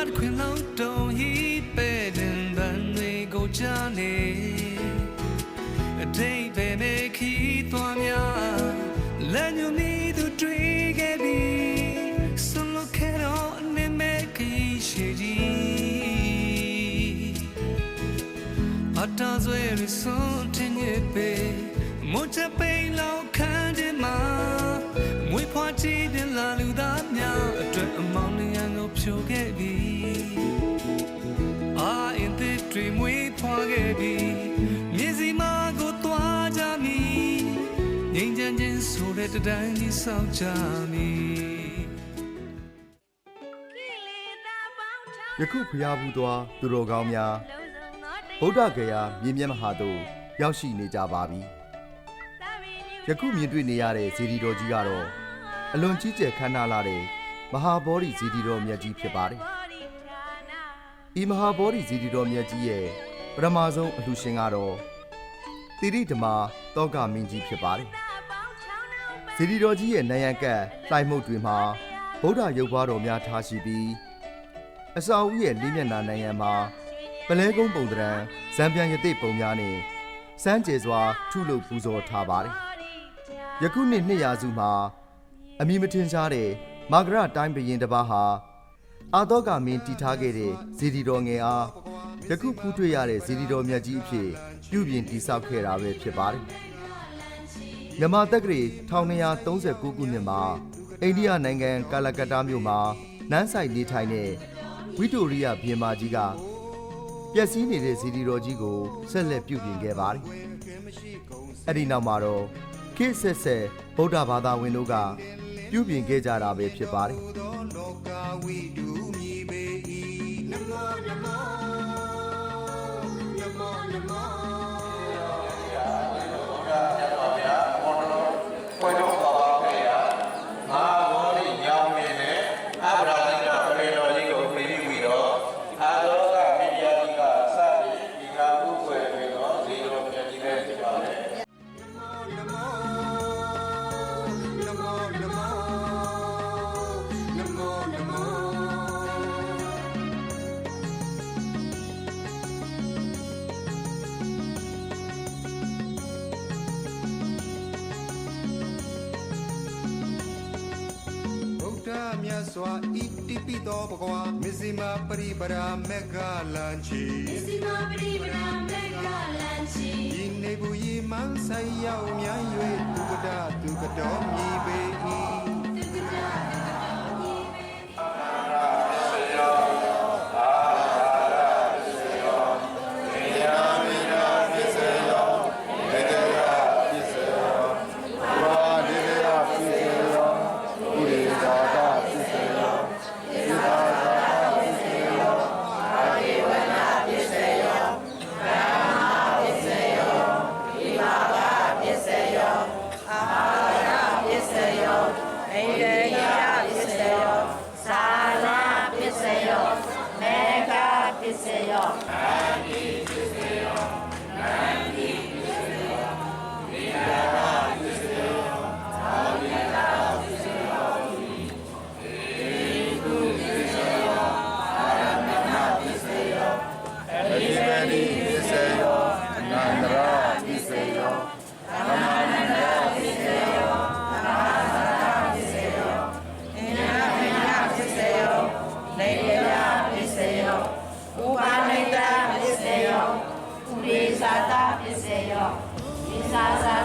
တ်ခွင်လုံးတုံဟီပဲတင်ပန်းတွေကိုချနေအတိတ်ပဲမေခီသွားများလက်ညှိုးမီသူတွေ့ခဲ့ပြီဆွလို့ခဲ့တော့အနေမဲ့ခီရှိကြီးအတားဆွဲရစွန်တင်ရပေမွတ်ချပိန်လောက်ခံတယ်မှာမွေးဖွားကြည့်တဲ့လာလူသားများအတွက်အမောင်နှံကိုဖြိုခဲ့ပြီအာအင်းတဲ့တွေမွေးဖွားခဲ့ပြီမြေစီမာကိုတွားကြမည်ငိမ့်ချမ်းခြင်းဆိုတဲ့တိုင်းကြီးဆောက်ကြမည်ယခုဖျားဘူးသွားသူတော်ကောင်းများဗုဒ္ဓဂယာမြင်းမြတ်မဟာသို့ရောက်ရှိနေကြပါပြီယခုမြင်တွေ့နေရတဲ့ဇေဒီတော်ကြီးကတော့အလွန်ကြီးကျယ်ခမ်းနားလာတဲ့မဟာဗောဓိဇေဒီတော်မြတ်ကြီးဖြစ်ပါတယ်ဤမဟာဗောဓိဇေဒီတော်မြတ်ကြီးရဲ့ပထမဆုံးအလှူရှင်ကတော့တိရိဓမ္မသောကမင်းကြီးဖြစ်ပါတယ်ဇေဒီတော်ကြီးရဲ့နယံကပ်လှိုင်မှုတ်တွေမှာဗုဒ္ဓရုပ်ပွားတော်များထားရှိပြီးအစာဦးရဲ့လေးမျက်နှာနယံမှာပလဲကုန်းပုံသဏ္ဍာန်ဇံပြန်ရတိပုံများနဲ့စမ်းကြယ်စွာထုလုပ်ပူဇော်ထားပါတယ်ယခုနှစ်200စုမှာအမည်မထင်ရှားတဲ့မာဂရတိုင်းဘုရင်တစ်ပါးဟာအာသောကမင်းတည်ထားခဲ့တဲ့ဇေဒီတော်ငယ်အားယခုဖူးတွေ့ရတဲ့ဇေဒီတော်မြတ်ကြီးအဖြစ်ပြုပြင်တည်ဆောက်ခဲ့တာပဲဖြစ်ပါတယ်မြန်မာတက္ကရာ1239ခုနှစ်မှာအိန္ဒိယနိုင်ငံကာလကတ္တာမြို့မှာနန်းဆိုင်နေထိုင်တဲ့ဝိတိုရိယဘုရင်မကြီးကပျက်စီးနေတဲ့ဇေဒီတော်ကြီးကိုဆက်လက်ပြုပြင်ခဲ့ပါတယ်အဲ့ဒီနောက်မှာတော့ခေတ်ဆက်ဆက်ဗုဒ္ဓဘာသာဝင်တို့ကပြုပြင်ခဲ့ကြတာပဲဖြစ်ပါတယ်မြတ်စွာဣတိပိသောဘဂဝါမစ္စည်းမပရိပရာမေဃလန်ချီမစ္စည်းမပရိပရာမေဃလန်ချီဤနေဘူးဤမန်းဆိုင်ရောက်များ၍သူကတသူကတော်မြည်ပေ၏Sa